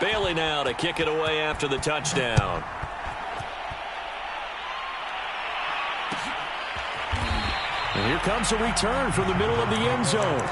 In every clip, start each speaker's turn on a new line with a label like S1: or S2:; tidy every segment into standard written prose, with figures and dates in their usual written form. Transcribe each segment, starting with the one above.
S1: Bailey now to kick it away after the touchdown. And here comes a return from the middle of the end zone.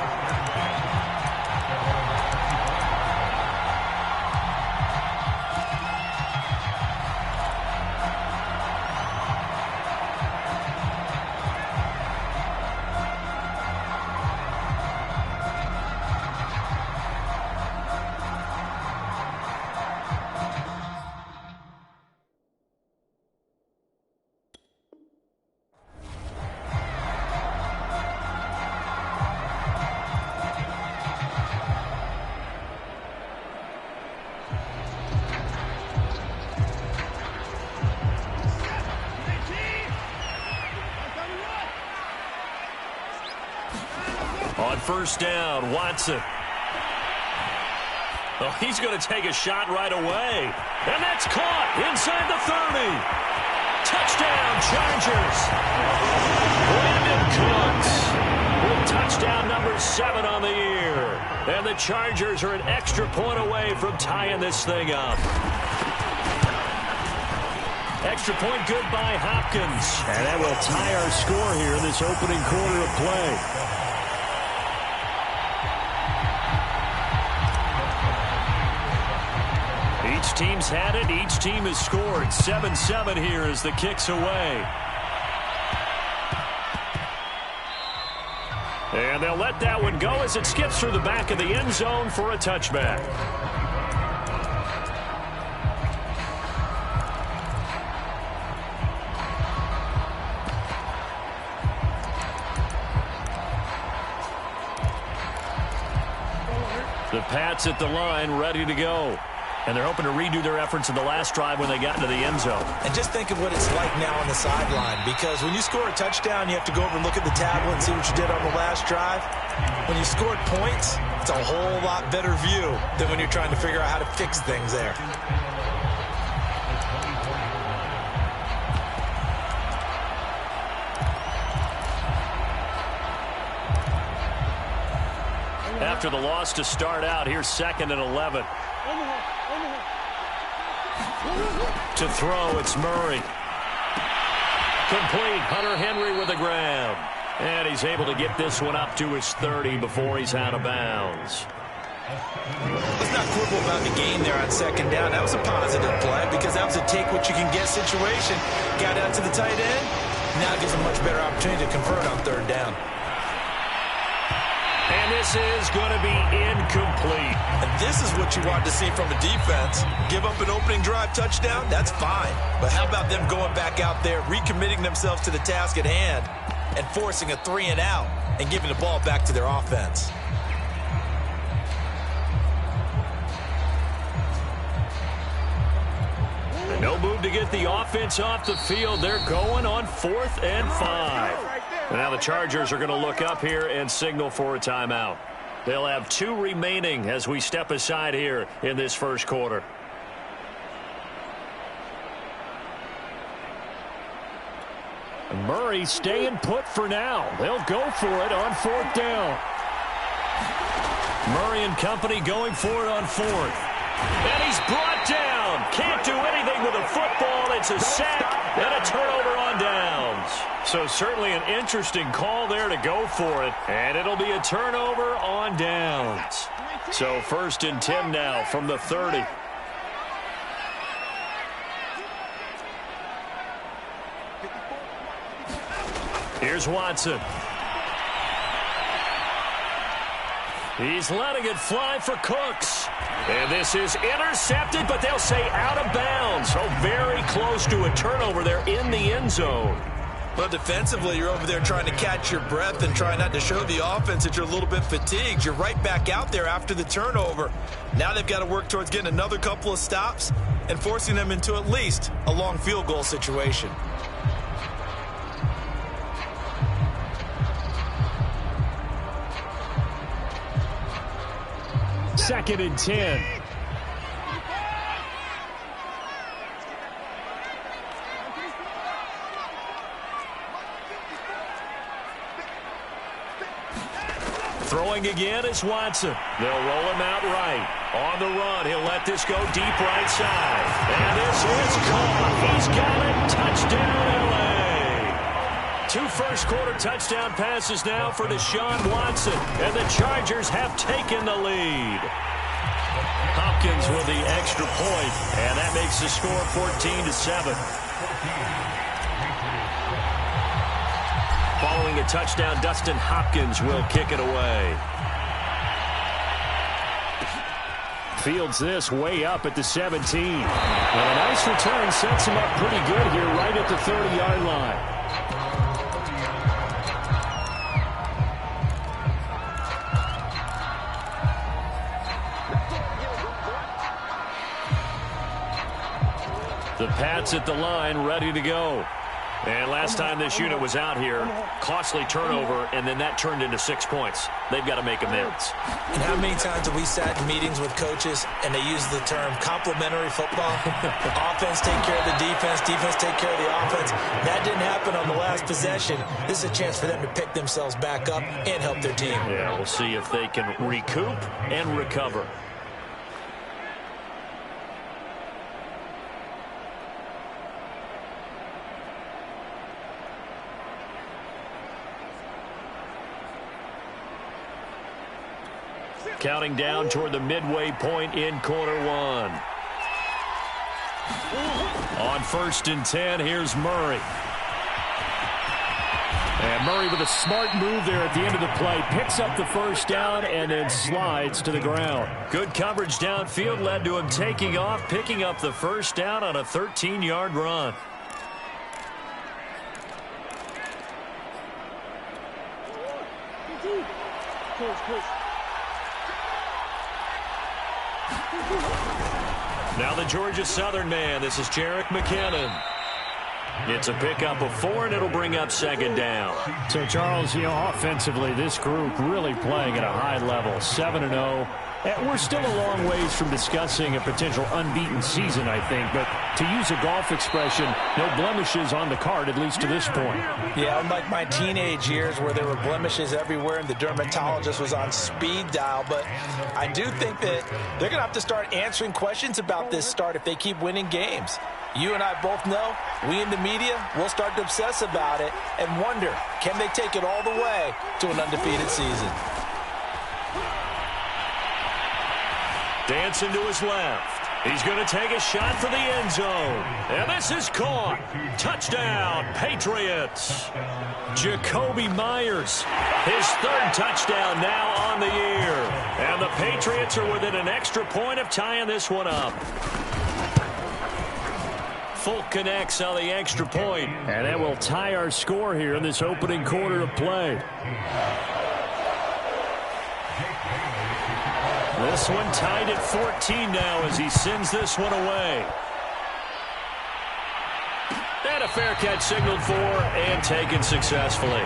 S1: On first down, Watson. Oh, he's going to take a shot right away. And that's caught inside the 30. Touchdown, Chargers. Brandon Cooks with touchdown number 7 on the year. And the Chargers are an extra point away from tying this thing up. Extra point good by Hopkins. And that will tie our score here in this opening quarter of play. Each team's had it. Each team has scored. 7-7 here as the kick's away. And they'll let that one go as it skips through the back of the end zone for a touchback. The Pats at the line, ready to go. And they're hoping to redo their efforts in the last drive when they got into the end zone.
S2: And just think of what it's like now on the sideline, because when you score a touchdown, you have to go over and look at the tablet and see what you did on the last drive. When you scored points, it's a whole lot better view than when you're trying to figure out how to fix things there.
S1: After the loss to start out, here's 2nd and 11. To throw, it's Murray. Complete. Hunter Henry with the grab. And he's able to get this one up to his 30 before he's out of bounds.
S2: Let's not quibble about the gain there on 2nd down. That was a positive play because that was a take-what-you-can-get situation. Got out to the tight end. Now it gives a much better opportunity to convert on 3rd down.
S1: And this is going to be incomplete.
S2: And this is what you want to see from a defense. Give up an opening drive touchdown, that's fine. But how about them going back out there, recommitting themselves to the task at hand, and forcing a 3-and-out and giving the ball back to their offense?
S1: And no move to get the offense off the field. They're going on 4th and 5. And now the Chargers are going to look up here and signal for a timeout. They'll have 2 remaining as we step aside here in this first quarter. Murray staying put for now. They'll go for it on 4th down. Murray and company going for it on 4th. And he's brought down. Can't do anything with a football. It's a sack and a turnover on downs. So certainly an interesting call there to go for it. And it'll be a turnover on downs. So 1st and 10 now from the 30. Here's Watson. He's letting it fly for Cooks. And this is intercepted, but they'll say out of bounds. So very close to a turnover there in the end zone.
S2: Well, defensively, you're over there trying to catch your breath and try not to show the offense that you're a little bit fatigued. You're right back out there after the turnover. Now they've got to work towards getting another couple of stops and forcing them into at least a long field goal situation.
S1: Second and 10. Throwing again is Watson. They'll roll him out right. On the run, he'll let this go deep right side. And this is caught. He's got it. Touchdown, L.A. 2 first-quarter touchdown passes now for Deshaun Watson. And the Chargers have taken the lead. Hopkins with the extra point, and that makes the score 14-7. Following a touchdown, Dustin Hopkins will kick it away. Fields this way up at the 17. And a nice return sets him up pretty good here right at the 30-yard line. The Pats at the line, ready to go. And last time this unit was out here, costly turnover, and then that turned into 6 points. They've got to make amends.
S2: And how many times have we sat in meetings with coaches and they use the term complementary football? Offense take care of the defense, defense take care of the offense. That didn't happen on the last possession. This is a chance for them to pick themselves back up and help their team.
S1: Yeah, we'll see if they can recoup and recover. Counting down toward the midway point in quarter one. On 1st and 10, here's Murray. And Murray with a smart move there at the end of the play. Picks up the first down and then slides to the ground. Good coverage downfield led to him taking off, picking up the first down on a 13-yard run. Now the Georgia Southern man. This is Jerick McKinnon. It's a pickup of 4, and it'll bring up 2nd down.
S3: So, Charles, offensively, this group really playing at a high level, 7-0. We're still a long ways from discussing a potential unbeaten season, I think. But to use a golf expression, no blemishes on the card, at least to this point.
S2: Yeah, unlike my teenage years where there were blemishes everywhere and the dermatologist was on speed dial. But I do think that they're going to have to start answering questions about this start if they keep winning games. You and I both know, we in the media, will start to obsess about it and wonder, can they take it all the way to an undefeated season?
S1: Dancing to his left. He's going to take a shot for the end zone. And this is caught. Touchdown, Patriots. Jacoby Myers, his 3rd touchdown now on the year. And the Patriots are within an extra point of tying this one up. Folk connects on the extra point.
S3: And that will tie our score here in this opening quarter of play.
S1: This one tied at 14 now as he sends this one away. And a fair catch signaled for and taken successfully.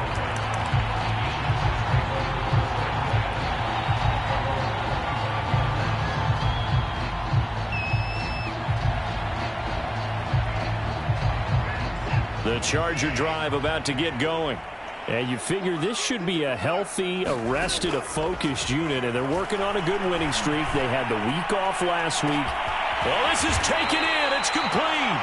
S1: The Charger drive about to get going. And you figure this should be a healthy, arrested, a focused unit, and they're working on a good winning streak. They had the week off last week. Well, this is taken in. It's complete.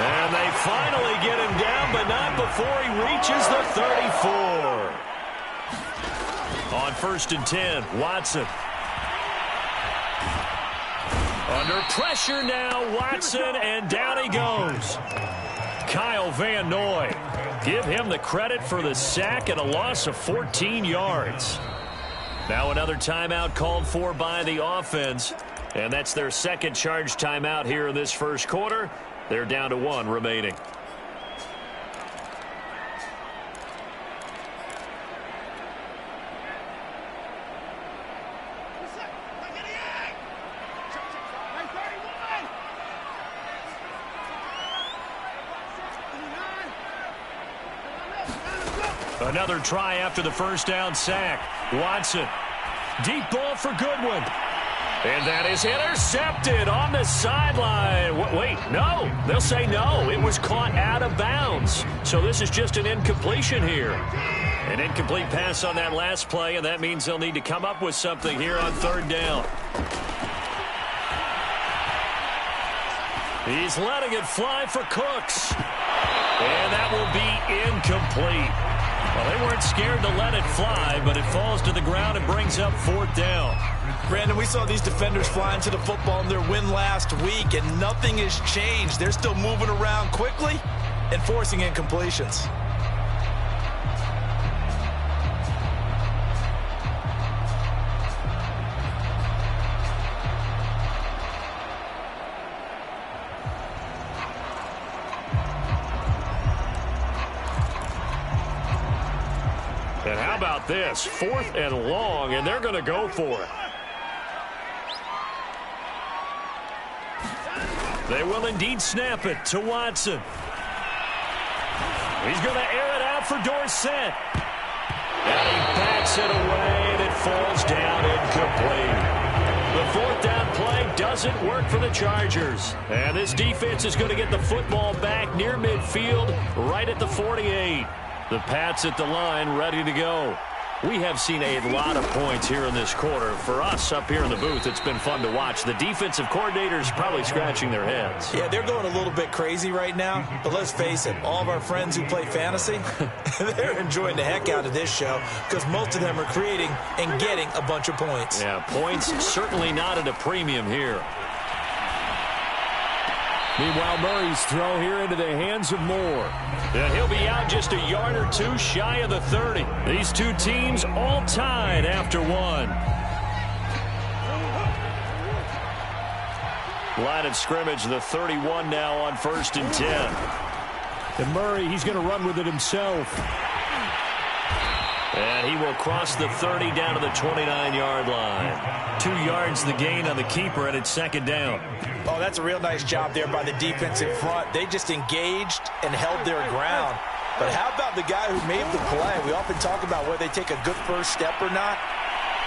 S1: And they finally get him down, but not before he reaches the 34. On 1st and 10, Watson. Under pressure now, Watson, and down he goes. Kyle Van Noy. Give him the credit for the sack and a loss of 14 yards. Now another timeout called for by the offense. And that's their 2nd charge timeout here in this first quarter. They're down to 1 remaining. Another try after the first down sack. Watson. Deep ball for Goodwin. And that is intercepted on the sideline. Wait, no. They'll say no. It was caught out of bounds. So this is just an incompletion here. An incomplete pass on that last play, and that means they'll need to come up with something here on third down. He's letting it fly for Cooks. And that will be incomplete. Well, they weren't scared to let it fly, but it falls to the ground and brings up fourth down.
S2: Brandon, we saw these defenders fly into the football in their win last week, and nothing has changed. They're still moving around quickly and forcing incompletions.
S1: And how about this? 4th and long, and they're going to go for it. They will indeed snap it to Watson. He's going to air it out for Dorsett. And he backs it away, and it falls down incomplete. The 4th down play doesn't work for the Chargers. And this defense is going to get the football back near midfield, right at the 48. The Pats at the line, ready to go. We have seen a lot of points here in this quarter. For us up here in the booth, it's been fun to watch. The defensive coordinators probably scratching their heads.
S2: Yeah, they're going a little bit crazy right now. But let's face it, all of our friends who play fantasy, they're enjoying the heck out of this show because most of them are creating and getting a bunch of points.
S1: Yeah, points certainly not at a premium here.
S3: Meanwhile, Murray's throw here into the hands of Moore.
S1: And he'll be out just a yard or two shy of the 30. These two teams all tied after one. Line of scrimmage, the 31 now on 1st and 10.
S3: And Murray, he's going to run with it himself.
S1: And he will cross the 30 down to the 29-yard line. 2 yards the gain on the keeper, and it's 2nd down.
S2: Oh, that's a real nice job there by the defense in front. They just engaged and held their ground. But how about the guy who made the play? We often talk about whether they take a good first step or not.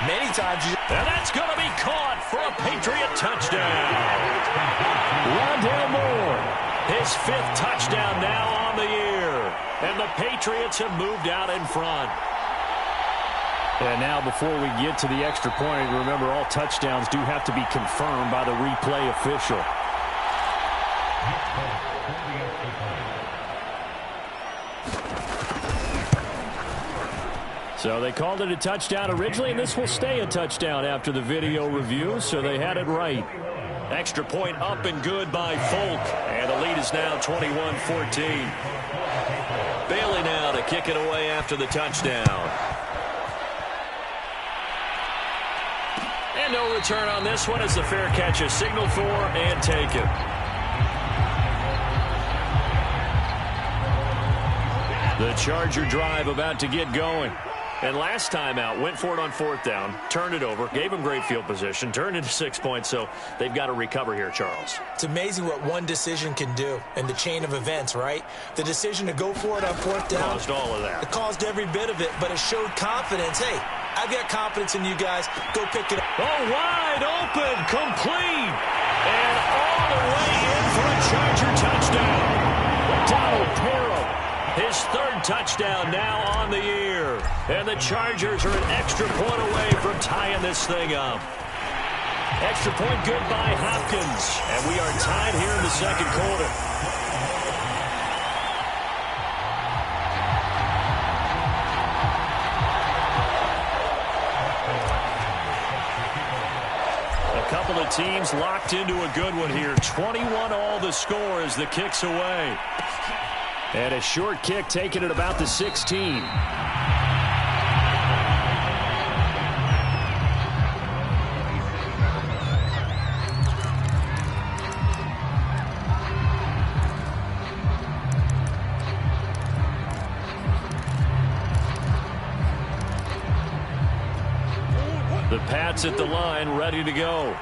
S2: Many times you...
S1: And that's going to be caught for a Patriot touchdown.
S3: Rondale Moore.
S1: His 5th touchdown now on the year. And the Patriots have moved out in front.
S3: And now before we get to the extra point, remember all touchdowns do have to be confirmed by the replay official. So they called it a touchdown originally, and this will stay a touchdown after the video review, so they had it right.
S1: Extra point up and good by Folk. And the lead is now 21-14. Bailey now to kick it away after the touchdown. And no return on this one as the fair catch is signaled for and taken. The Charger drive about to get going. And last time out, went for it on 4th down, turned it over, gave them great field position, turned into 6 points, so they've got to recover here, Charles.
S2: It's amazing what one decision can do in the chain of events, right? The decision to go for it on 4th down.
S1: Caused all of that.
S2: It caused every bit of it, but it showed confidence. Hey, I've got confidence in you guys. Go pick it up.
S1: Oh, wide open, complete, and all the way in for a Charger touchdown. Donald Perro. His 3rd touchdown now on the year. And the Chargers are an extra point away from tying this thing up. Extra point good by Hopkins. And we are tied here in the 2nd quarter. A couple of teams locked into a good one here. 21 all the score as the kick's away.
S3: And a short kick taken at about the 16.
S1: The Pats at the line, ready to go.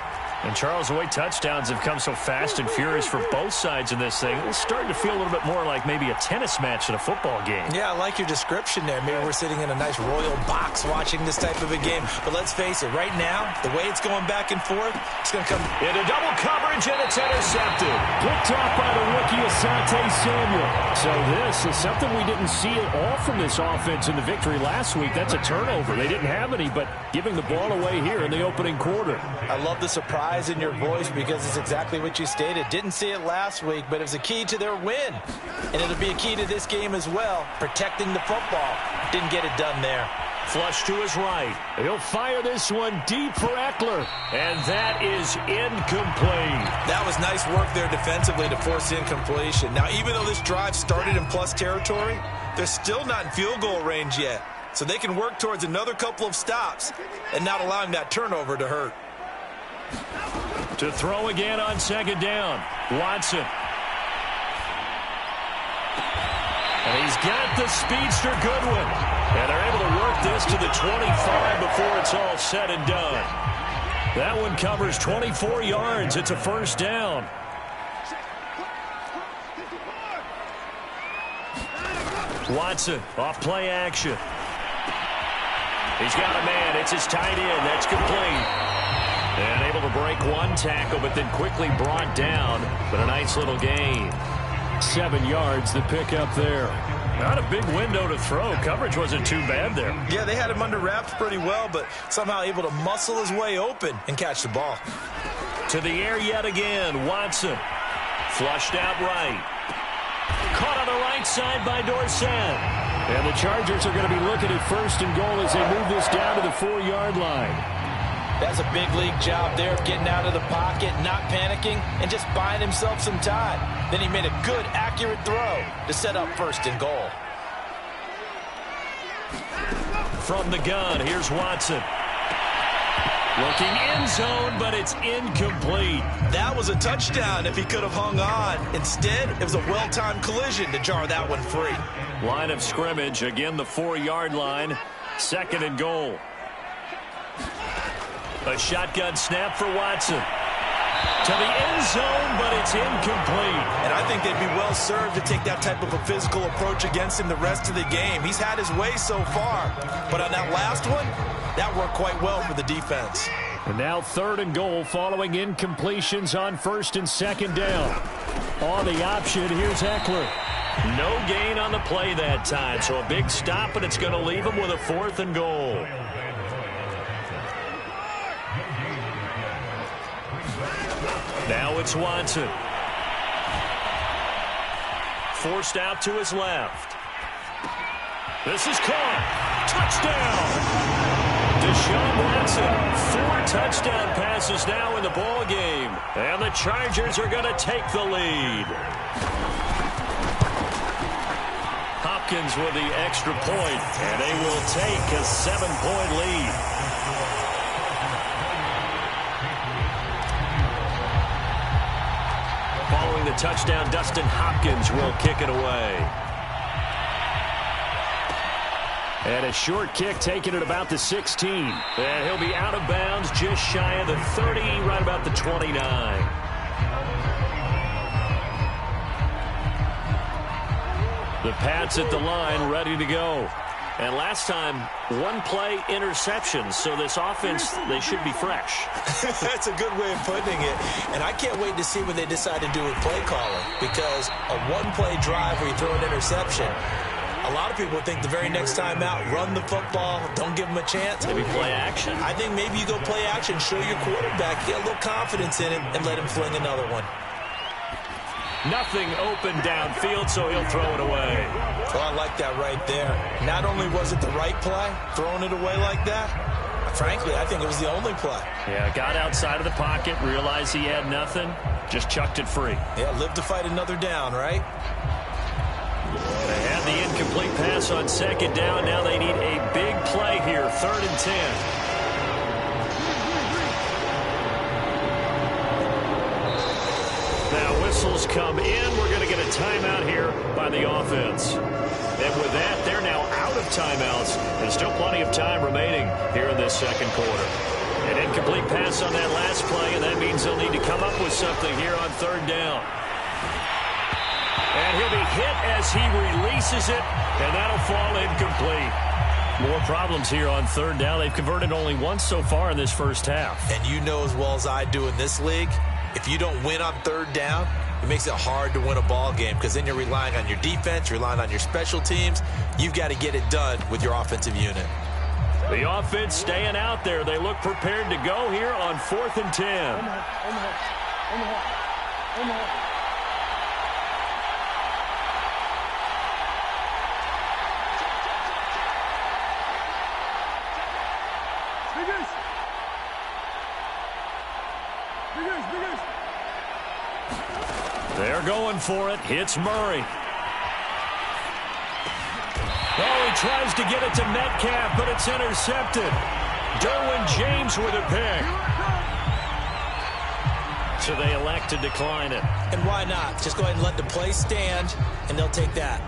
S1: And, Charles, the way touchdowns have come so fast and furious for both sides in this thing, it's starting to feel a little bit more like maybe a tennis match in a football game.
S2: Yeah, I like your description there. Maybe we're sitting in a nice royal box watching this type of a game. But let's face it, right now, the way it's going back and forth, it's going to come
S1: into double coverage, and it's intercepted.
S3: Picked off by the rookie Asante Samuel. So this is something we didn't see at all from this offense in the victory last week. That's a turnover. They didn't have any, but giving the ball away here in the opening quarter.
S2: I love the surprise in your voice because it's exactly what you stated. Didn't see it last week, but it was a key to their win. And it'll be a key to this game as well, protecting the football. Didn't get it done there.
S1: Flush to his right.
S3: He'll fire this one deep for Eckler.
S1: And that is incomplete.
S2: That was nice work there defensively to force incompletion. Now, even though this drive started in plus territory, they're still not in field goal range yet. So they can work towards another couple of stops and not allowing that turnover to hurt.
S1: To throw again on second down. Watson. And he's got the speedster Goodwin. And they're able to work this to the 25 before it's all said and done. That one covers 24 yards. It's a first down. Watson off play action. He's got a man. It's his tight end. That's complete. And able to break one tackle, but then quickly brought down. But a nice little gain.
S3: 7 yards, the pick up there.
S1: Not a big window to throw. Coverage wasn't too bad there.
S2: Yeah, they had him under wraps pretty well, but somehow able to muscle his way open and catch the ball.
S1: To the air yet again. Watson. Flushed out right. Caught on the right side by Dorsett.
S3: And the Chargers are going to be looking at first and goal as they move this down to the 4-yard line.
S2: That's a big league job there of getting out of the pocket, not panicking, and just buying himself some time. Then he made a good, accurate throw to set up first and goal.
S1: From the gun, here's Watson. Looking end zone, but it's incomplete.
S2: That was a touchdown if he could have hung on. Instead, it was a well-timed collision to jar that one free.
S1: Line of scrimmage, again the 4-yard line. Second and goal. A shotgun snap for Watson. To the end zone, but it's incomplete.
S2: And I think they'd be well served to take that type of a physical approach against him the rest of the game. He's had his way so far. But on that last one, that worked quite well for the defense.
S3: And now third and goal following incompletions on first and second down. On the option, here's Eckler.
S1: No gain on the play that time. So a big stop, and it's going to leave him with a fourth and goal. Now it's Watson. Forced out to his left. This is caught. Touchdown. Deshaun Watson. 4 touchdown passes now in the ball game. And the Chargers are going to take the lead. Hopkins with the extra point. And they will take a 7-point lead. Following the touchdown, Dustin Hopkins will kick it away.
S3: And a short kick taken at about the 16.
S1: And he'll be out of bounds just shy of the 30, right about the 29. The Pats at the line, ready to go. And last time, 1-play interception, so this offense, they should be fresh.
S2: That's a good way of putting it. And I can't wait to see what they decide to do with play calling, because a 1-play drive where you throw an interception, a lot of people think the very next time out, run the football, don't give them a chance.
S1: Maybe play action.
S2: I think maybe you go play action, show your quarterback, get a little confidence in him, and let him fling another one.
S1: Nothing open downfield, so he'll throw it away.
S2: Well, I like that right there. Not only was it the right play, throwing it away like that, frankly, I think it was the only play.
S1: Yeah, got outside of the pocket, realized he had nothing, just chucked it free.
S2: Yeah, live to fight another down, right?
S1: They had the incomplete pass on second down. Now they need a big play here, 3rd and 10. Now whistles come in. We're going to get a timeout here by the offense. And with that, they're now out of timeouts. There's still plenty of time remaining here in this second quarter. An incomplete pass on that last play, and that means they'll need to come up with something here on third down. And he'll be hit as he releases it, and that'll fall incomplete. More problems here on third down. They've converted only once so far in this first half.
S2: And you know as well as I do in this league, if you don't win on third down, it makes it hard to win a ball game because then you're relying on your defense, you're relying on your special teams. You've got to get it done with your offensive unit.
S1: The offense staying out there. They look prepared to go here on 4th and 10. They're going for it. Hits Murray. Oh, he tries to get it to Metcalf, but it's intercepted. Derwin James with a pick. So they elect to decline it.
S2: And why not? Just go ahead and let the play stand, and they'll take that.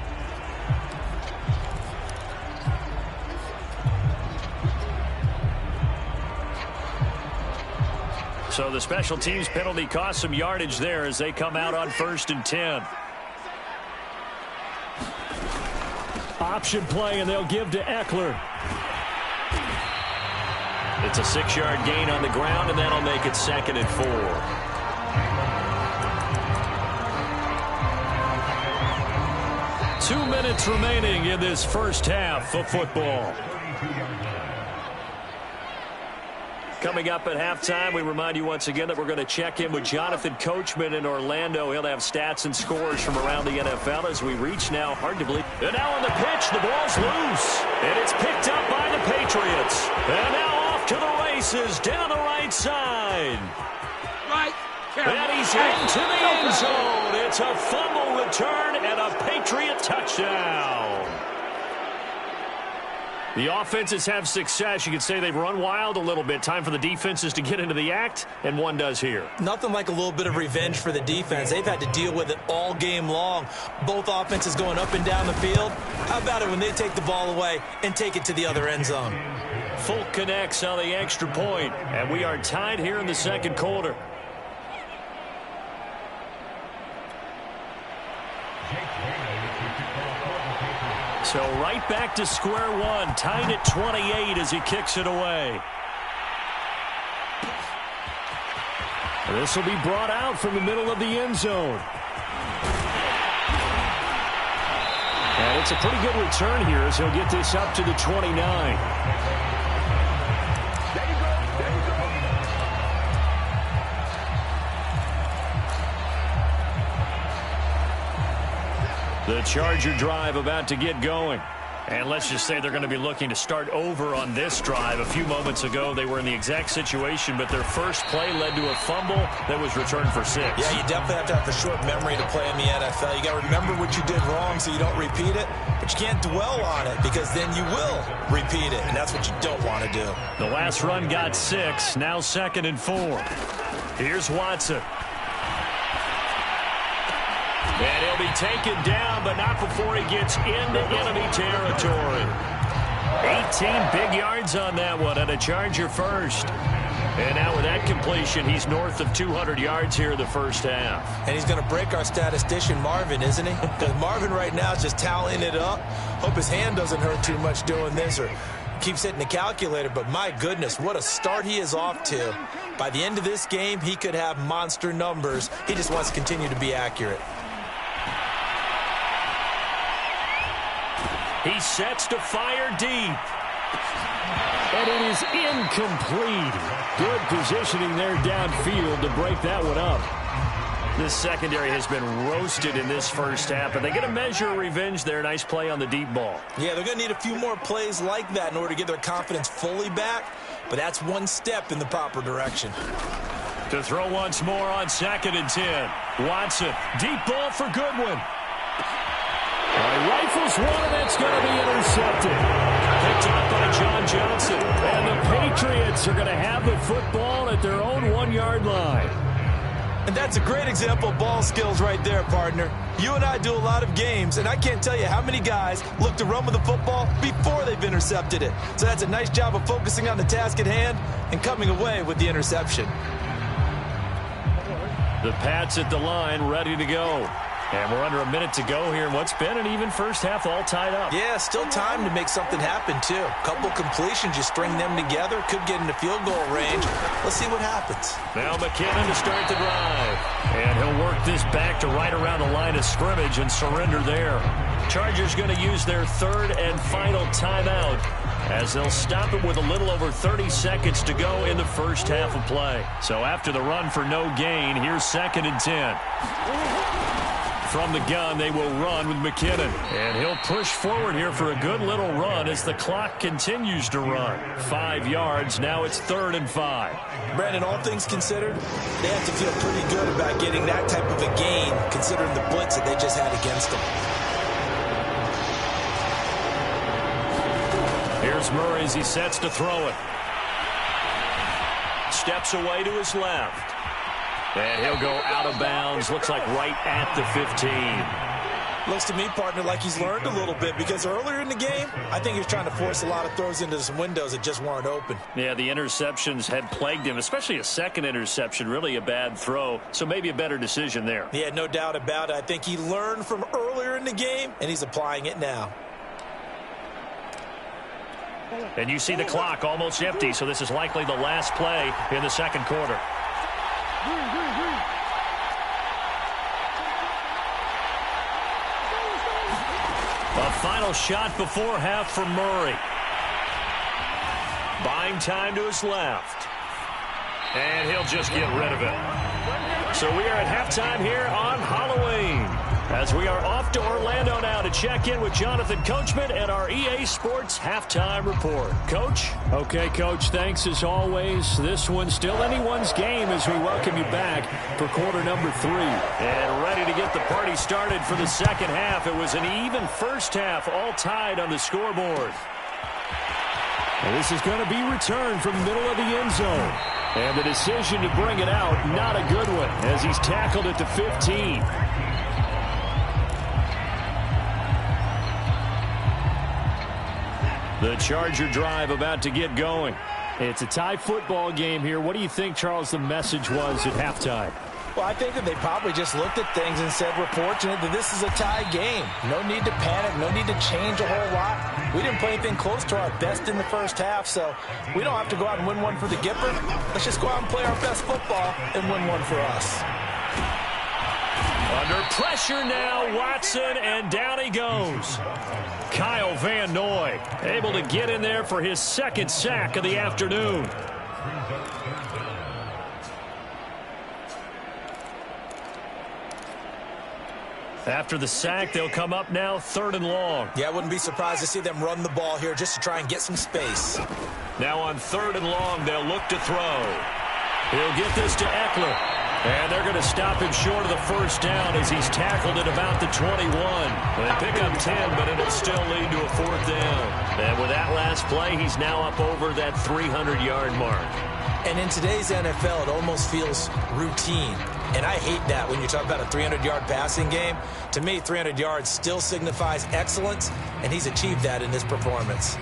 S1: So the special teams penalty cost some yardage there as they come out on 1st and 10. Option play, and they'll give to Eckler. It's a 6-yard gain on the ground, and that'll make it 2nd and 4. Two minutes remaining in this first half of football. Coming up at halftime, we remind you once again that we're going to check in with Jonathan Coachman in Orlando. He'll have stats and scores from around the NFL as we reach now, hard to believe. And now on the pitch, the ball's loose. And it's picked up by the Patriots. And now off to the races down the right side. And he's into the end zone. It's a fumble return and a Patriot touchdown. The offenses have success. You could say they've run wild a little bit. Time for the defenses to get into the act, and one does here.
S2: Nothing like a little bit of revenge for the defense. They've had to deal with it all game long. Both offenses going up and down the field. How about it when they take the ball away and take it to the other end zone?
S1: Folk connects on the extra point, and we are tied here in the second quarter. So right back to square one, tied at 28 as he kicks it away. This will be brought out from the middle of the end zone. And it's a pretty good return here as he'll get this up to the 29. The Charger drive about to get going. And let's just say they're going to be looking to start over on this drive. A few moments ago, they were in the exact situation, but their first play led to a fumble that was returned for 6.
S2: Yeah, you definitely have to have a short memory to play in the NFL. You got to remember what you did wrong so you don't repeat it, but you can't dwell on it because then you will repeat it, and that's what you don't want to do.
S1: The last run got 6, now 2nd and 4. Here's Watson. And he'll be taken down, but not before he gets into enemy territory. 18 big yards on that one, and a Charger first. And now with that completion, he's north of 200 yards here in the first half.
S2: And he's going to break our statistician, Marvin, isn't he? Because Marvin right now is just tallying it up. Hope his hand doesn't hurt too much doing this or keeps hitting the calculator. But my goodness, what a start he is off to. By the end of this game, he could have monster numbers. He just wants to continue to be accurate.
S1: He sets to fire deep. And it is incomplete. Good positioning there downfield to break that one up. This secondary has been roasted in this first half, and they get a measure of revenge there. Nice play on the deep ball.
S2: Yeah, they're going to need a few more plays like that in order to get their confidence fully back, but that's one step in the proper direction.
S1: To throw once more on 2nd and 10. Watson, deep ball for Goodwin. Rifles one, and that's going to be intercepted. Picked up by John Johnson. And the Patriots are going to have the football at their own 1-yard line.
S2: And that's a great example of ball skills right there, partner. You and I do a lot of games, and I can't tell you how many guys look to run with the football before they've intercepted it. So that's a nice job of focusing on the task at hand and coming away with the interception.
S1: The Pats at the line, ready to go. And we're under a minute to go here in what's been an even first half, all tied up.
S2: Yeah, still time to make something happen, too. Couple completions, you string them together, could get into field goal range. Let's see what happens.
S1: Now McKinnon to start the drive. And he'll work this back to right around the line of scrimmage and surrender there. Chargers going to use their third and final timeout as they'll stop it with a little over 30 seconds to go in the first half of play. So after the run for no gain, here's 2nd and 10. From the gun, they will run with McKinnon. And he'll push forward here for a good little run as the clock continues to run. 5 yards. Now it's 3rd and 5.
S2: Brandon, all things considered, they have to feel pretty good about getting that type of a gain, considering the blitz that they just had against them.
S1: Here's Murray as he sets to throw it. Steps away to his left. And he'll go out of bounds. Looks like right at the 15.
S2: Looks to me, partner, like he's learned a little bit because earlier in the game, I think he was trying to force a lot of throws into some windows that just weren't open.
S1: Yeah, the interceptions had plagued him, especially a second interception, really a bad throw. So maybe a better decision there.
S2: Yeah, no doubt about it. I think he learned from earlier in the game, and he's applying it now.
S1: And you see the clock almost empty, so this is likely the last play in the second quarter. A final shot before half for Murray. Buying time to his left. And he'll just get rid of it. So we are at halftime here on Halloween, as we are off to Orlando now to check in with Jonathan Coachman and our EA Sports Halftime Report. Coach?
S3: Okay, Coach, thanks as always. This one's still anyone's game as we welcome you back for quarter number 3.
S1: And ready to get the party started for the second half. It was an even first half, all tied on the scoreboard.
S3: And this is going to be returned from the middle of the end zone. And the decision to bring it out, not a good one, as he's tackled at the 15.
S1: The Charger drive about to get going.
S3: It's a tie football game here. What do you think, Charles, the message was at halftime?
S2: Well, I think that they probably just looked at things and said, we're fortunate that this is a tie game. No need to panic, no need to change a whole lot. We didn't play anything close to our best in the first half, so we don't have to go out and win one for the Gipper. Let's just go out and play our best football and win one for us.
S1: Under pressure now, Watson, and down he goes. Kyle Van Noy able to get in there for his second sack of the afternoon. After the sack, they'll come up now 3rd and long.
S2: Yeah, I wouldn't be surprised to see them run the ball here just to try and get some space.
S1: Now on 3rd and long, they'll look to throw. He'll get this to Eckler. And they're going to stop him short of the first down as he's tackled at about the 21. They pick up 10, but it'll still lead to a 4th down. And with that last play, he's now up over that 300-yard mark.
S2: And in today's NFL, it almost feels routine. And I hate that when you talk about a 300-yard passing game. To me, 300 yards still signifies excellence, and he's achieved that in this performance.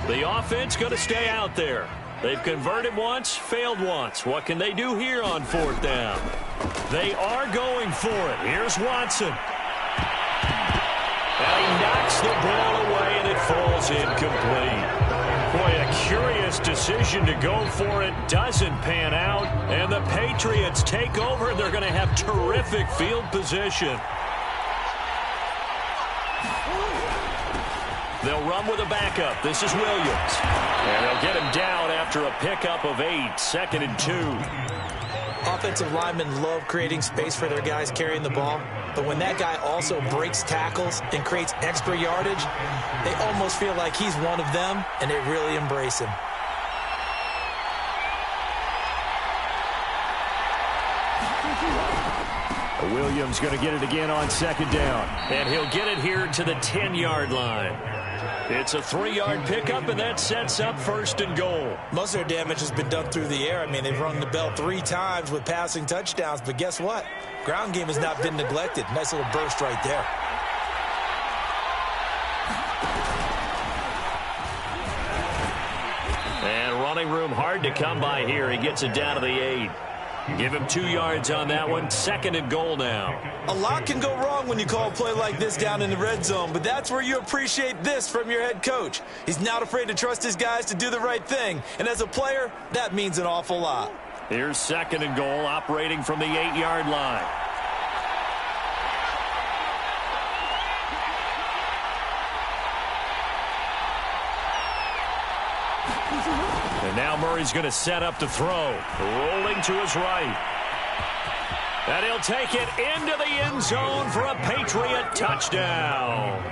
S1: The offense going to stay out there. They've converted once, failed once. What can they do here on 4th down? They are going for it. Here's Watson. And he knocks the ball away, and it falls incomplete. Boy, a curious decision to go for it. Doesn't pan out. And the Patriots take over. They're going to have terrific field position. They'll run with a backup. This is Williams. And they'll get him down after a pickup of 8. 2nd and 2.
S2: Offensive linemen love creating space for their guys carrying the ball. But when that guy also breaks tackles and creates extra yardage, they almost feel like he's one of them, and they really embrace him.
S3: Williams going to get it again on 2nd down.
S1: And he'll get it here to the 10-yard line. It's a 3-yard pickup, and that sets up 1st and goal.
S2: Most of their damage has been done through the air. I mean, they've rung the bell 3 times with passing touchdowns, but guess what? Ground game has not been neglected. Nice little burst right there.
S1: And running room hard to come by here. He gets it down to the 8. Give him 2 yards on that one. 2nd and goal now.
S2: A lot can go wrong when you call a play like this down in the red zone, but that's where you appreciate this from your head coach. He's not afraid to trust his guys to do the right thing, and as a player, that means an awful lot.
S1: Here's 2nd and goal, operating from the 8-yard line. And now Murray's going to set up to throw. Rolling to his right. And he'll take it into the end zone for a Patriot touchdown.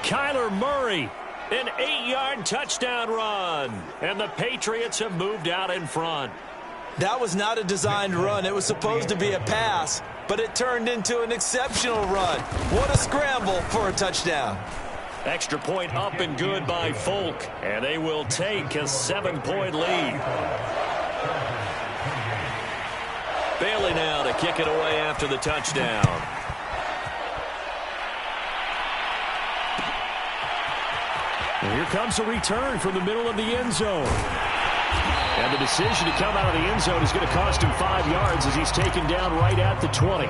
S1: Kyler Murray, an 8-yard touchdown run. And the Patriots have moved out in front.
S2: That was not a designed run. It was supposed to be a pass, but it turned into an exceptional run. What a scramble for a touchdown.
S1: Extra point up and good by Folk, and they will take a 7-point lead. Bailey now to kick it away after the touchdown.
S3: And here comes a return from the middle of the end zone. And the decision to come out of the end zone is going to cost him 5 yards as he's taken down right at the 20.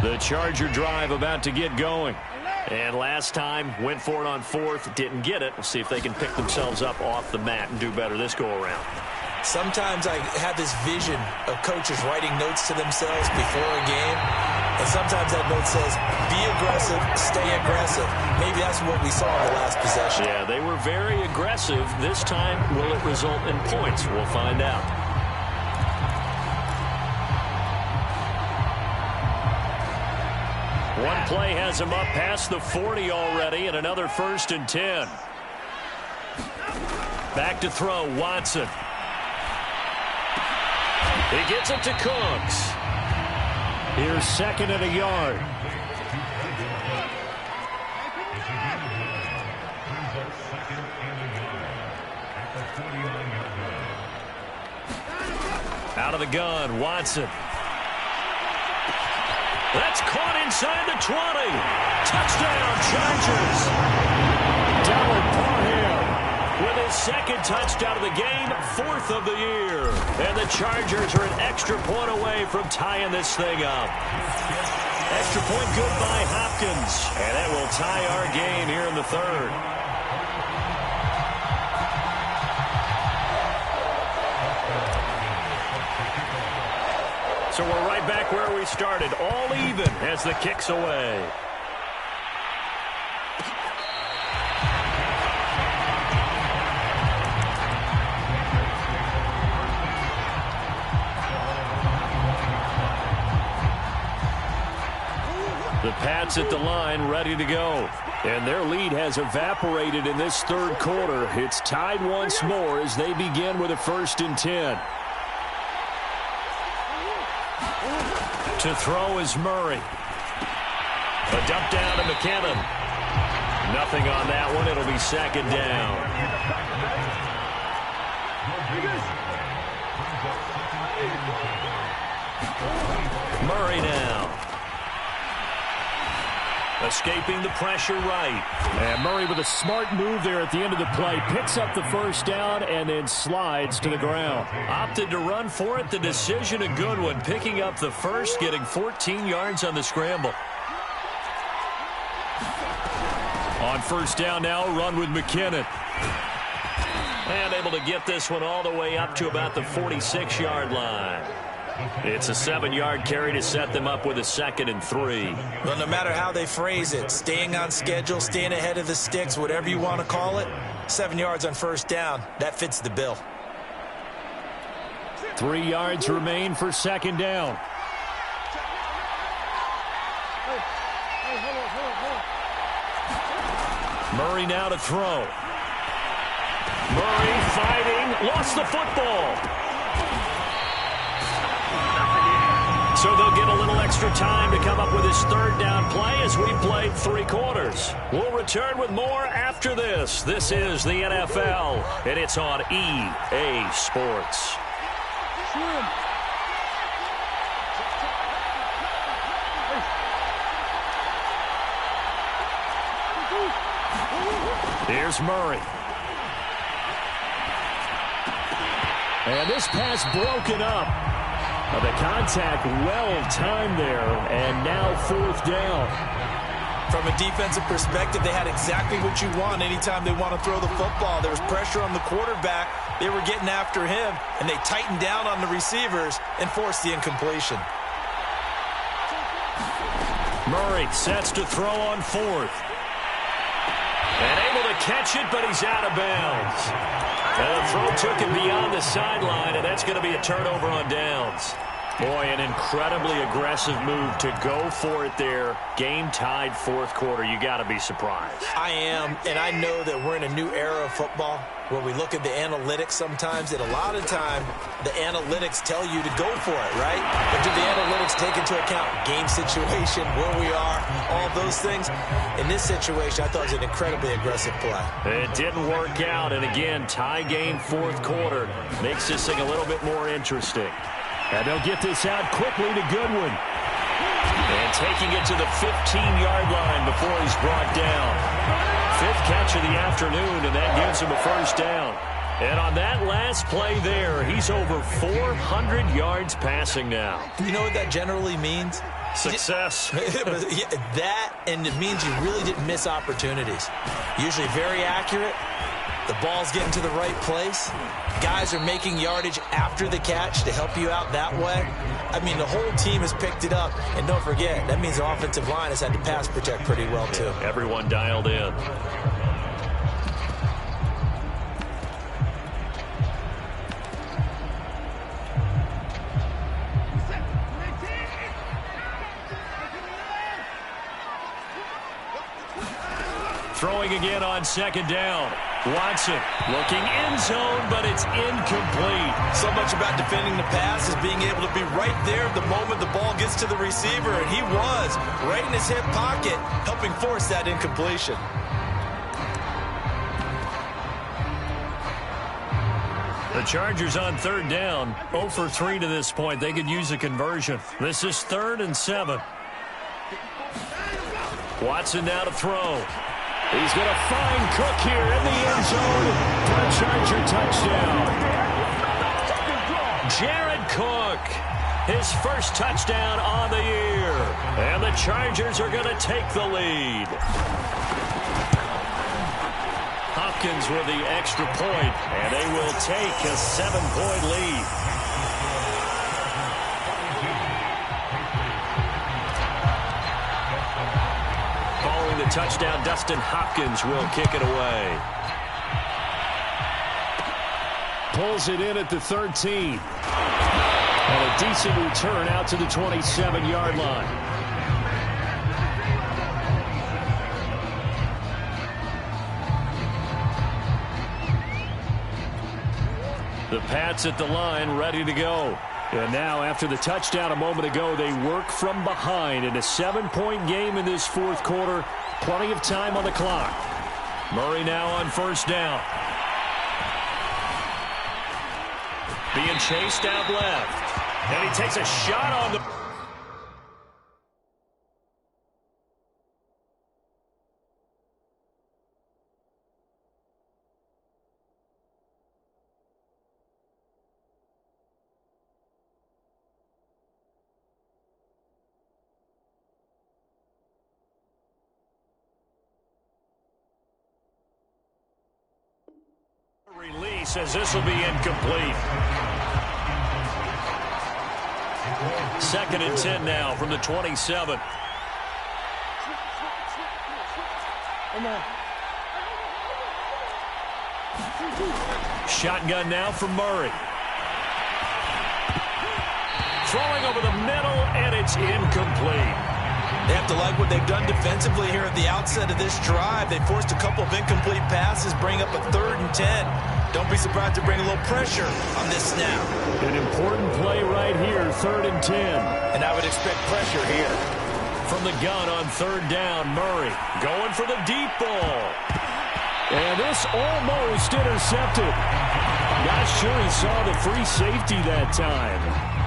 S1: The Charger drive about to get going. And last time, went for it on 4th, didn't get it. We'll see if they can pick themselves up off the mat and do better this go-around.
S2: Sometimes I have this vision of coaches writing notes to themselves before a game, and sometimes that note says, be aggressive, stay aggressive. Maybe that's what we saw in the last possession.
S1: Yeah, they were very aggressive. This time, will it result in points? We'll find out. One play has him up past the 40 already, and another 1st and 10. Back to throw, Watson. He gets it to Cooks.
S3: Here's 2nd and a yard.
S1: Out of the gun, Watson. That's caught inside the 20. Touchdown, Chargers.
S3: Dallas Parham
S1: with his 2nd touchdown of the game, 4th of the year. And the Chargers are an extra point away from tying this thing up. Extra point good by Hopkins. And that will tie our game here in the 3rd. So we're right back where we started, all even as the kick's away. The Pats at the line, ready to go. And their lead has evaporated in this 3rd quarter. It's tied once more as they begin with a 1st and 10. To throw is Murray. A dump down to McKinnon. Nothing on that one. It'll be 2nd down. Murray now. Escaping the pressure right.
S3: And Murray with a smart move there at the end of the play. Picks up the 1st down and then slides to the ground.
S1: Opted to run for it. The decision a good one. Picking up the 1st, getting 14 yards on the scramble. On 1st down now, run with McKinnon. And able to get this one all the way up to about the 46-yard line. It's a 7-yard carry to set them up with a 2nd and 3.
S2: Well, no matter how they phrase it, staying on schedule, staying ahead of the sticks, whatever you want to call it, 7 yards on 1st down, that fits the bill.
S3: 3 yards remain for 2nd down.
S1: Murray now to throw. Murray fighting, lost the football. So they'll get a little extra time to come up with his third down play as we played 3 quarters. We'll return with more after this. This is the NFL, and it's on EA Sports. Here's Murray. And this pass broken up. The contact well-timed there, and now 4th down.
S2: From a defensive perspective, they had exactly what you want anytime they want to throw the football. There was pressure on the quarterback. They were getting after him, and they tightened down on the receivers and forced the incompletion.
S1: Murray sets to throw on 4th. And able to catch it, but he's out of bounds. And the throw took him beyond the sideline, and that's going to be a turnover on downs. Boy, an incredibly aggressive move to go for it there. Game tied 4th quarter. You got to be surprised.
S2: I am, and I know that we're in a new era of football where we look at the analytics sometimes, and a lot of time the analytics tell you to go for it, right? But do the analytics take into account game situation, where we are, all those things? In this situation, I thought it was an incredibly aggressive play.
S1: It didn't work out, and again, tie game 4th quarter makes this thing a little bit more interesting.
S3: And they'll get this out quickly to Goodwin.
S1: And taking it to the 15-yard line before he's brought down. 5th catch of the afternoon, and that gives him a 1st down. And on that last play there, he's over 400 yards passing now.
S2: You know what that generally means?
S1: Success.
S2: That, and it means you really didn't miss opportunities. Usually very accurate. The ball's getting to the right place. Guys are making yardage after the catch to help you out that way. I mean, the whole team has picked it up. And don't forget, that means the offensive line has had to pass protect pretty well, too.
S1: Yeah, everyone dialed in. Throwing again on 2nd down. Watson looking end zone, but it's incomplete.
S2: So much about defending the pass is being able to be right there the moment the ball gets to the receiver, and he was right in his hip pocket, helping force that incompletion.
S1: The Chargers on 3rd down, 0 for 3 to this point. They could use a conversion. This is 3rd and 7. Watson now to throw. He's going to find Cook here in the end zone for a Charger touchdown. Jared Cook, his first touchdown on the year. And the Chargers are going to take the lead. Hopkins with the extra point, and they will take a 7-point lead. Following the touchdown, Dustin Hopkins will kick it away.
S3: Pulls it in at the 13. And a decent return out to the 27-yard line. The Pats at the line, ready to go. And now, after the touchdown a moment ago, they work from behind in a 7-point game in this 4th quarter. Plenty of time on the clock. Murray now on 1st down. Being chased out left. And he takes a shot on the... Release as this will be incomplete. 2nd and 10 now from the 27. Shotgun now from Murray. Throwing over the middle, and it's incomplete.
S2: They have to like what they've done defensively here at the outset of this drive. They forced a couple of incomplete passes, bring up a 3rd and 10. Don't be surprised to bring a little pressure on this snap.
S3: An important play right here, 3rd and 10.
S2: And I would expect pressure here.
S1: From the gun on 3rd down, Murray going for the deep ball.
S3: And this almost intercepted. Not sure he saw the free safety that time.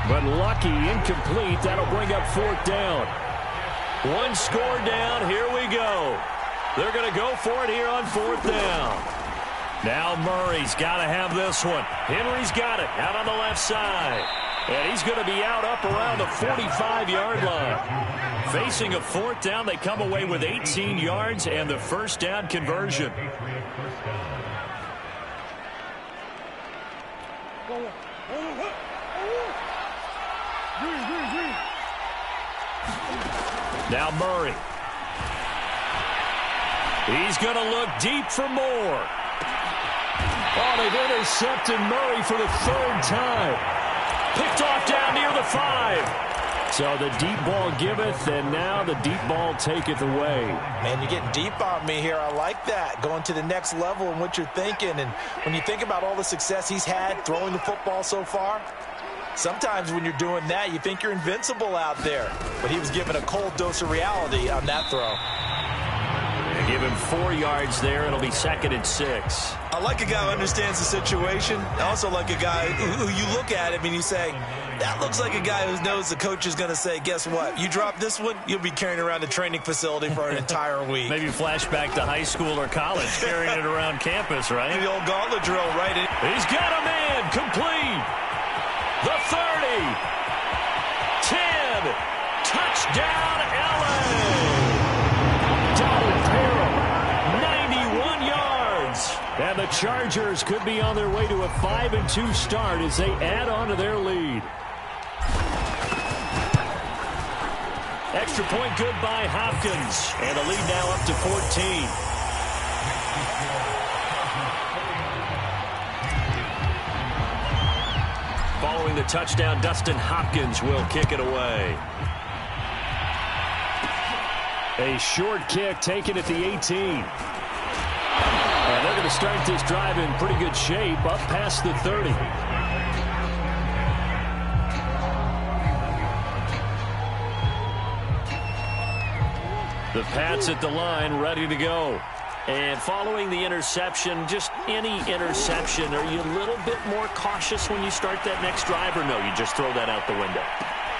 S3: But lucky, incomplete. That'll bring up 4th down.
S1: One score down. Here we go. They're going to go for it here on 4th down. Now Murray's got to have this one. Henry's got it out on the left side. And he's going to be out up around the 45-yard line. Facing a 4th down, they come away with 18 yards and the 1st down conversion. Now Murray. He's going to look deep for more. Oh, they've intercepted Murray for the 3rd time. Picked off down near the 5. So the deep ball giveth, and now the deep ball taketh away.
S2: Man, you're getting deep on me here. I like that. Going to the next level in what you're thinking. And when you think about all the success he's had throwing the football so far, sometimes when you're doing that, you think you're invincible out there. But he was given a cold dose of reality on that throw.
S1: Give him 4 yards there. It'll be 2nd and 6.
S2: I like a guy who understands the situation. I also like a guy who you look at him and you say, that looks like a guy who knows the coach is going to say, guess what? You drop this one, you'll be carrying around the training facility for an entire week.
S1: Maybe flashback to high school or college, carrying it around campus, right?
S2: The old gauntlet drill, right?
S1: He's got a man, complete. The 30. 10. Touchdown, LA.
S3: And the Chargers could be on their way to a 5-2 start as they add on to their lead.
S1: Extra point good by Hopkins. And the lead now up to 14. Following the touchdown, Dustin Hopkins will kick it away.
S3: A short kick taken at the 18. And they're going to start this drive in pretty good shape, up past the 30. The Pats at the line, ready to go. And following the interception, just any interception, are you a little bit more cautious when you start that next drive, or no, you just throw that out the window?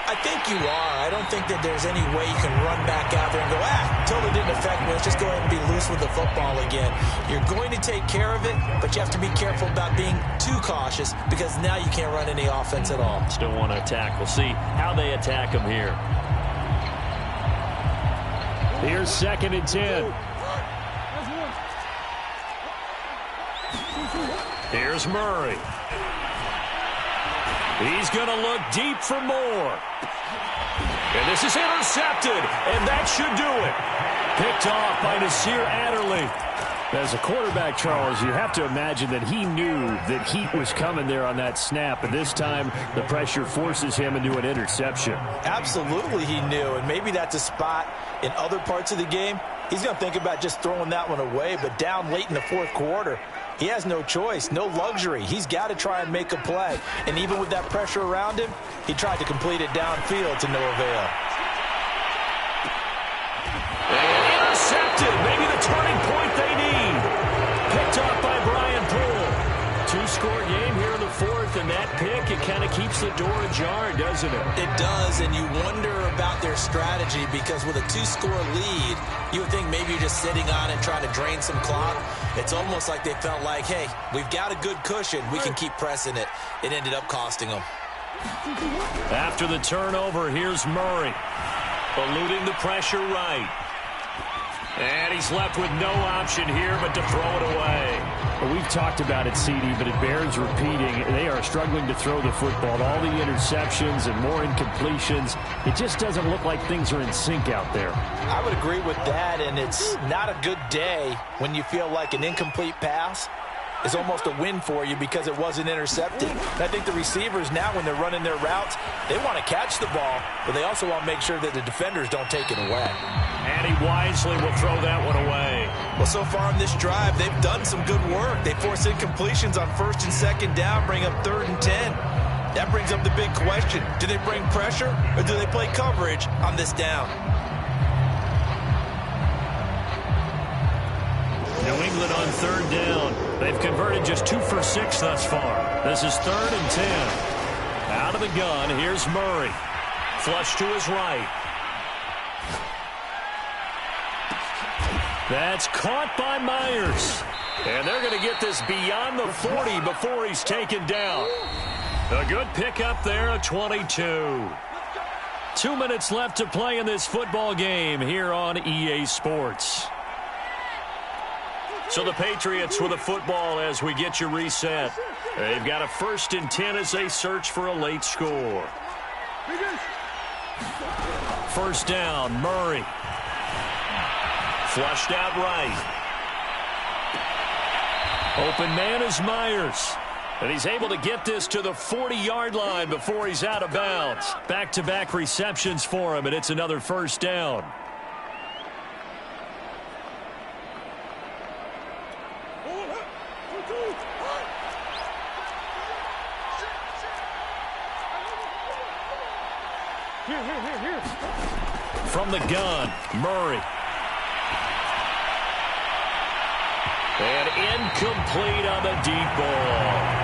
S2: I think you are. I don't think that there's any way you can run back out there and go, totally didn't affect me. Let's just go ahead and be loose with the football again. You're going to take care of it, but you have to be careful about being too cautious because now you can't run any offense at all.
S1: Still want to attack. We'll see how they attack him here.
S3: Here's 2nd and 10.
S1: Here's Murray. He's going to look deep for more. And this is intercepted, and that should do it. Picked off by Nasir Adderley.
S3: As a quarterback, Charles, you have to imagine that he knew that heat was coming there on that snap, and this time the pressure forces him into an interception.
S2: Absolutely he knew, and maybe that's a spot in other parts of the game. He's going to think about just throwing that one away, but down late in the 4th quarter, he has no choice, no luxury. He's got to try and make a play. And even with that pressure around him, he tried to complete it downfield to no avail.
S1: And intercepted. Maybe the turning point they need. Picked off by Brian Poole. 2-score game here in the 4th, and that pick, it kind of keeps the door ajar, doesn't it?
S2: It does, and you wonder about their strategy because with a 2-score lead, you would think maybe you're just sitting on it trying to drain some clock. It's almost like they felt like, hey, we've got a good cushion. We can keep pressing it. It ended up costing them.
S1: After the turnover, here's Murray. Eluding the pressure right. And he's left with no option here but to throw it away.
S3: Well, we've talked about it, CD, but it bears repeating. They are struggling to throw the football. All the interceptions and more incompletions. It just doesn't look like things are in sync out there.
S2: I would agree with that, and it's not a good day when you feel like an incomplete pass is almost a win for you because it wasn't intercepted. And I think the receivers now, when they're running their routes, they want to catch the ball, but they also want to make sure that the defenders don't take it away.
S1: And he wisely will throw that one away.
S2: Well, so far on this drive, they've done some good work. They force incompletions on 1st and 2nd down, bring up 3rd and 10. That brings up the big question. Do they bring pressure or do they play coverage on this down?
S1: New England on 3rd down. They've converted just 2 for 6 thus far. This is 3rd and 10. Out of the gun, here's Murray. Flush to his right. That's caught by Myers. And they're going to get this beyond the 40 before he's taken down. A good pickup there, a 22. 2 minutes left to play in this football game here on EA Sports. So the Patriots with a football as we get you reset. They've got a 1st and 10 as they search for a late score. 1st down, Murray. Flushed out right. Open man is Myers. And he's able to get this to the 40-yard line before he's out of bounds. Back-to-back receptions for him, and it's another 1st down. From the gun, Murray. And incomplete on the deep ball.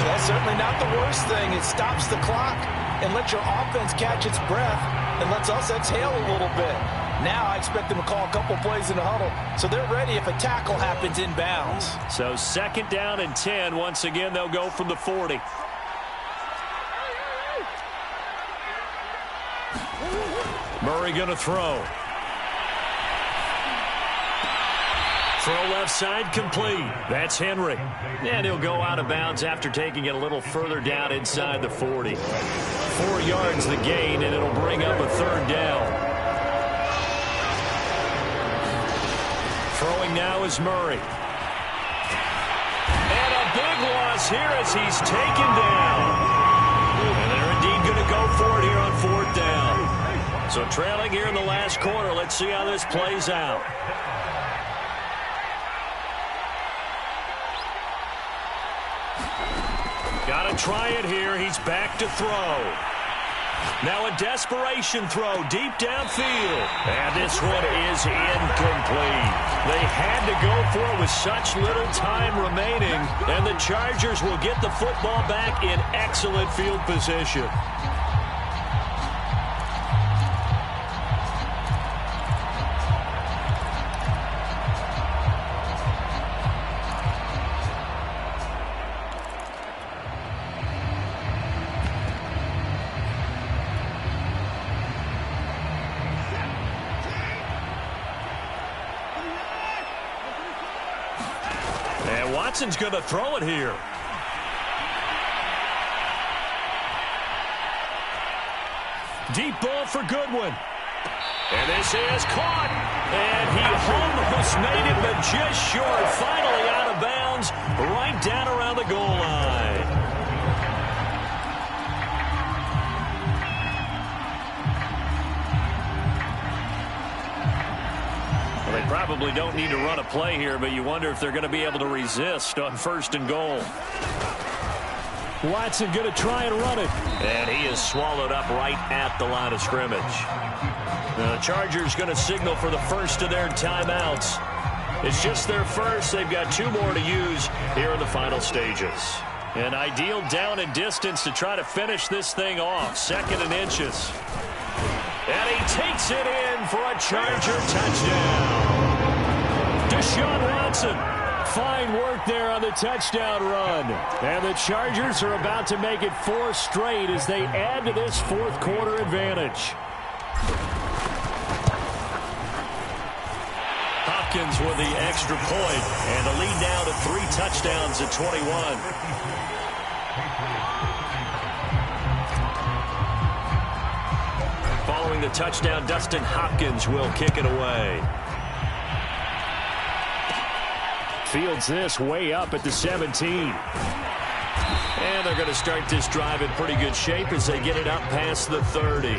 S2: That's certainly not the worst thing. It stops the clock and lets your offense catch its breath and lets us exhale a little bit. Now I expect them to call a couple plays in the huddle, so they're ready if a tackle happens inbounds.
S1: So 2nd down and 10. Once again, they'll go from the 40. Murray going to throw. Throw left side complete. That's Henry. And he'll go out of bounds after taking it a little further down inside the 40. 4 yards the gain, and it'll bring up a 3rd down. Throwing now is Murray. And a big loss here as he's taken down. And they're indeed going to go for it here on 4th down. So trailing here in the last quarter. Let's see how this plays out. Got to try it here. He's back to throw. Now a desperation throw deep downfield. And this one is incomplete. They had to go for it with such little time remaining. And the Chargers will get the football back in excellent field position. Watson's going to throw it here. Deep ball for Goodwin. And this is caught. And he almost made it, but just short. Finally out of bounds, right down around the goal line. They probably don't need to run a play here, but you wonder if they're going to be able to resist on 1st and goal. Watson going to try and run it. And he is swallowed up right at the line of scrimmage. The Chargers going to signal for the first of their timeouts. It's just their first. They've got 2 more to use here in the final stages. An ideal down and distance to try to finish this thing off. 2nd and inches. And he takes it in for a Charger touchdown. Deshaun Watson. Fine work there on the touchdown run. And the Chargers are about to make it 4 straight as they add to this 4th quarter advantage. Hopkins with the extra point, and the lead now to 3 touchdowns at 21. Following the touchdown, Dustin Hopkins will kick it away.
S3: Fields this way up at the 17.
S1: And they're going to start this drive in pretty good shape as they get it up past the 30.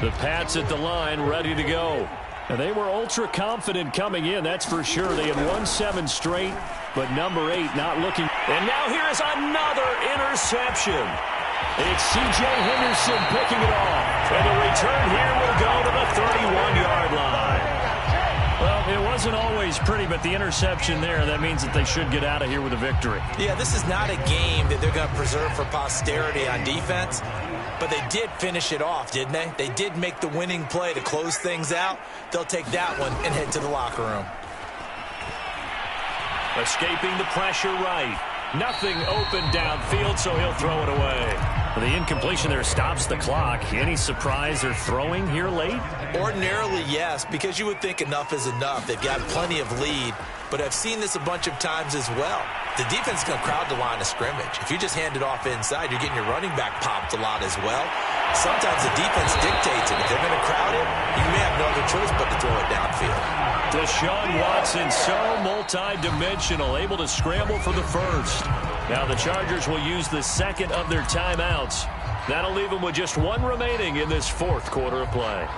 S1: The Pats at the line, ready to go. And they were ultra confident coming in, that's for sure. They had won 7 straight, but number 8 not looking. And now here is another interception.
S3: It's C.J. Henderson picking it off.
S1: And the return here will go to the 31-yard line. Well, it wasn't always pretty, but the interception there, that means that they should get out of here with a victory.
S2: Yeah, this is not a game that they're going to preserve for posterity on defense, but they did finish it off, didn't they? They did make the winning play to close things out. They'll take that one and head to the locker room.
S1: Escaping the pressure right. Nothing open downfield, so he'll throw it away.
S3: The incompletion there stops the clock. Any surprise they're throwing here late?
S2: Ordinarily, yes, because you would think enough is enough. They've got plenty of lead, but I've seen this a bunch of times as well. The defense is going to crowd the line of scrimmage. If you just hand it off inside, you're getting your running back popped a lot as well. Sometimes the defense dictates it. If they're going to crowd it, you may have no other choice but to throw it downfield.
S1: Deshaun Watson, so multi-dimensional, able to scramble for the first. Now the Chargers will use the second of their timeouts. That'll leave them with just 1 remaining in this 4th quarter of play.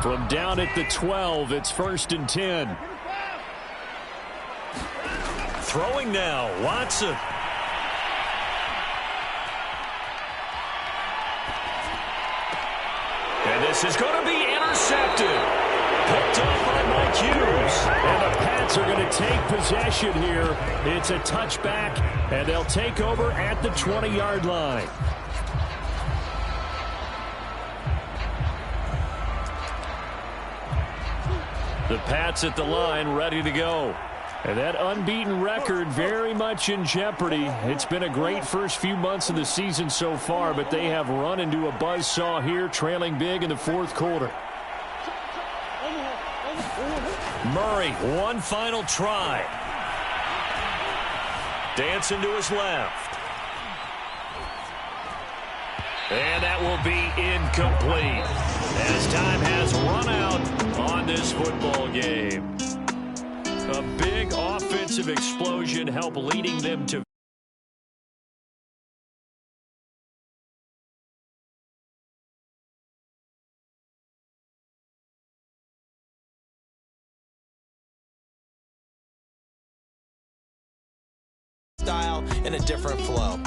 S3: From down at the 12, it's 1st and 10.
S1: Throwing now, Watson. And this is going to be intercepted. Picked up by Mike Hughes.
S3: And the Pats are going to take possession here. It's a touchback, and they'll take over at the 20-yard line. The Pats at the line, ready to go. And that unbeaten record very much in jeopardy. It's been a great first few months of the season so far, but they have run into a buzzsaw here, trailing big in the 4th quarter.
S1: Murray, one final try. Dancing to his left. And that will be incomplete as time has run out on this football game. A big offensive explosion helped leading them to
S2: style and a different flow.